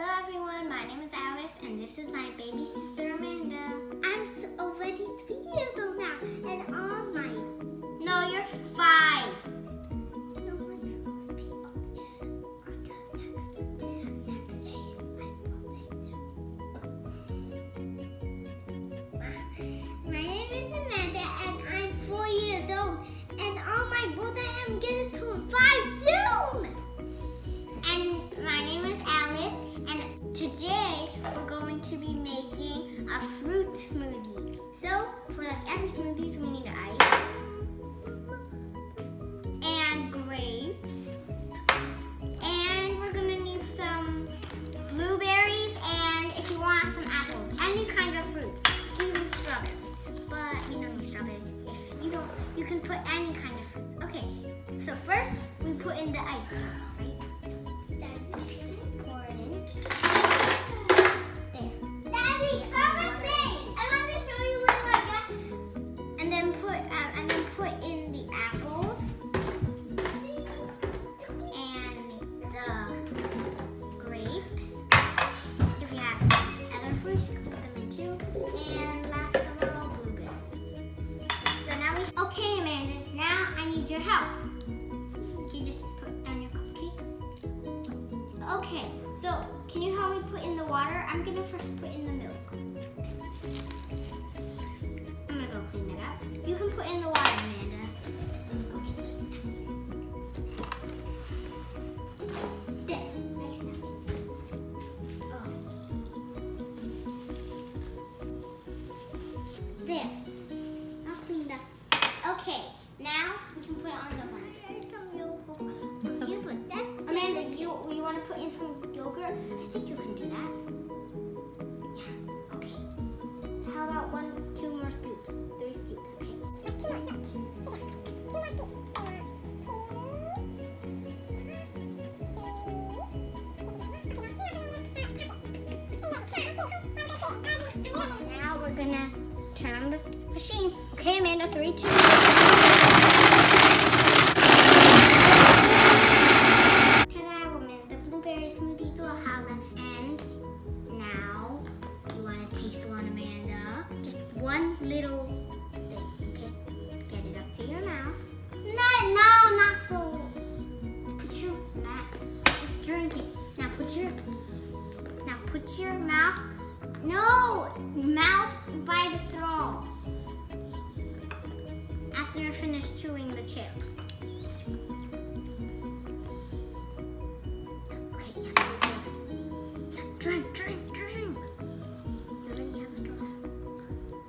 Hello everyone, my name is Alice and this is my baby sister Amanda. I'm already 3 years old now and all my... No, you're 5. No, I'm supposed to be on the next day is my birthday too. My name is Amanda and I'm 4 years old and on my birthday I'm getting to 5 soon. And my name is Alice. Today, we're going to be making a fruit smoothie. So, for like every smoothie, we need ice and grapes. And we're gonna need some blueberries and if you want some apples, any kinds of fruits, even strawberries. But we don't need strawberries. If you don't, you can put any kind of fruits. Okay, so first we put in the ice, right? Just pour it in. Put in the apples and the grapes. If you have other fruits, you can put them in too. And last of all, blueberries. So now okay, Amanda, now I need your help. Can you just put down your cupcake? Okay, so can you help me put in the water? I'm gonna first put in the milk. I'm gonna go clean that up. You can put in the water, Amanda. There. Nice oh. There. I'll clean that. Okay, now we can put it on the blender. Some yogurt. You put this. Amanda, you want to put in some yogurt? I think you can do that. Yeah. Okay. How about 2 more scoops? 3 scoops. Okay. Now we're gonna turn on the machine. Okay, Amanda, 3, 2. Ta-da, we're made the blueberry smoothie to a holla. And now you wanna taste one, Amanda. Just one little thing, okay? Get it up to your mouth. No, not so. Put your mouth. Just drink it. Now put your mouth. No, mouth by the straw. After you're finished chewing the chips. Okay, yeah. Drink. You already have a straw.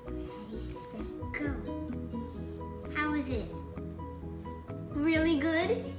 Ready, set, go. How is it? Really good?